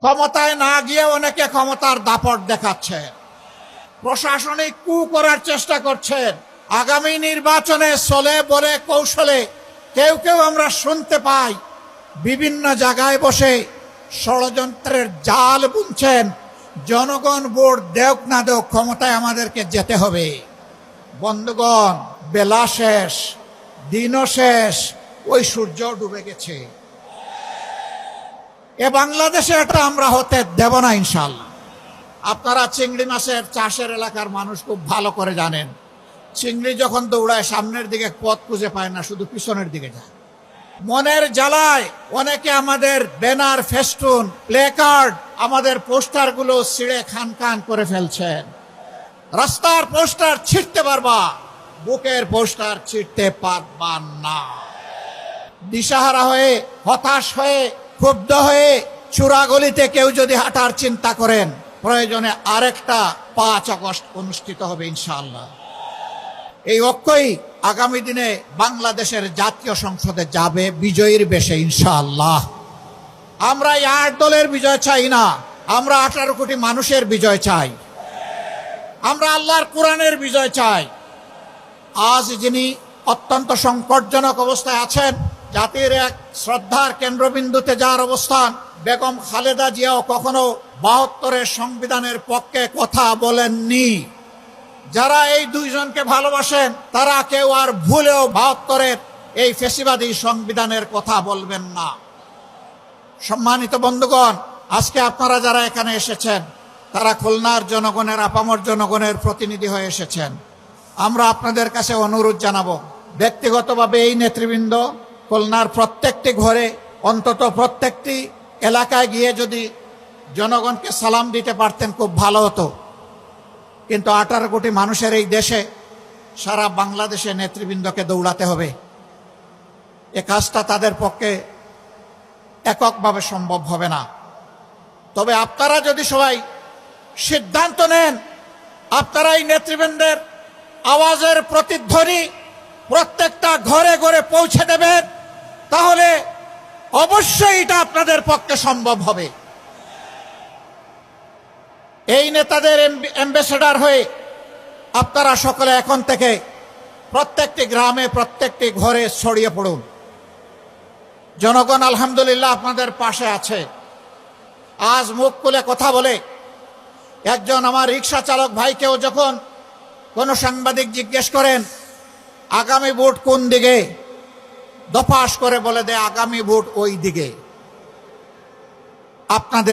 ক্ষমতায় না গিয়ে অনেকে ক্ষমতার দাপট দেখাচ্ছে, প্রশাসনিক কু করার চেষ্টা করছেন। আগামী নির্বাচনে চলে বলে কৌশলে কেউ কেউ আমরা শুনতে পাই বিভিন্ন জায়গায় বসে ষড়যন্ত্রের জাল বুনছেন। জনগণ ভোট দেওক না দেওক, ক্ষমতায় আমাদেরকে যেতে হবে। বন্ধুগণ, বেলা শেষ, দিনও শেষ, ওই সূর্য ডুবে গেছে। এ বাংলাদেশে এটা আমরা হতে দেব না ইনশাল্লাহ। আপনারা চিংড়ি মাছের চাষের এলাকার মানুষ খুব ভালো করে জানেন, চিংড়ি যখন দৌড়ায় সামনের দিকে পথ খুঁজে পায় না, শুধু পিছনের দিকে যায়। মনের জ্বালায় অনেকে আমাদের ব্যানার, ফেস্টুন, প্লেকার্ড, আমাদের পোস্টারগুলো ছিঁড়ে খান খান করে ফেলছেন। রাস্তার পোস্টার ছিঁড়তে পারবা, বুকের পোস্টার ছিঁড়তে পারবা না। দিশাহারা হয়ে, হতাশ হয়ে, ক্ষুব্ধ হয়ে চূড়াগলিতে কেউ যদি হাঁটার চিন্তা করেন, প্রয়োজনে আরেকটা 5 আগস্ট অনুষ্ঠিত হবে ইনশাআল্লাহ। এই ঐক্যই আগামী দিনে বাংলাদেশের জাতীয় সংসদে যাবে বিজয়ীর বেশে ইনশাআল্লাহ। আমরা এই 8 দলের বিজয় চাই না, আমরা 18 কোটি মানুষের বিজয় চাই। আমরা আল্লাহর কোরআনের বিজয় চাই। আজ যিনি অত্যন্ত সংকটজনক অবস্থায় আছেন, জাতির এক শ্রদ্ধার কেন্দ্রবিন্দুতে যার অবস্থান, বেগম খালেদা জিয়াও কখনো 72-এর সংবিধানের পক্ষে কথা বলেননি। যারা এই দুইজনকে ভালোবাসেন তারা কেউ আর ভুলেও 72-এর এই ফ্যাসিবাদী সংবিধানের কথা বলবেন না। সম্মানিত বন্ধুগণ, আজকে আপনারা যারা এখানে এসেছেন তারা খুলনার জনগণের, আপামর জনগণের প্রতিনিধি হয়ে এসেছেন। আমরা আপনাদের কাছে অনুরোধ জানাবো, ব্যক্তিগতভাবে এই নেতৃবৃন্দ খুলনার প্রত্যেকটি ঘরে, অন্তত প্রত্যেকটি এলাকায় গিয়ে যদি জনগণকে সালাম দিতে পারতেন খুব ভালো হতো। কিন্তু 18 কোটি মানুষের এই দেশে সারা বাংলাদেশে নেতৃবৃন্দকে দৌড়াতে হবে। এ কাজটা তাদের পক্ষে এককভাবে সম্ভব হবে না। তবে আপনারা যদি সবাই সিদ্ধান্ত নেন, আপনারা এই নেতৃবৃন্দের আওয়াজের প্রতিধ্বনি প্রত্যেকটা ঘরে ঘরে পৌঁছে দেবেন, তাহলে অবশ্যই এটা আপনাদের পক্ষে সম্ভব হবে। এই নেতাদের অ্যাম্বাসেডর হয়ে আপনারা সকলে এখন থেকে প্রত্যেকটি গ্রামে, প্রত্যেকটি ঘরে ছড়িয়ে পড়ুন। জনগণ আলহামদুলিল্লাহ আপনাদের পাশে আছে। আজ মুখ খুলে কথা বলে একজন আমার রিক্সা চালক ভাইকেও যখন কোনো সাংবাদিক জিজ্ঞেস করেন আগামী ভোট কোন দিকে, দফাস করে বলে দেয় আগামী ভোট ওই দিকে। আপনাদের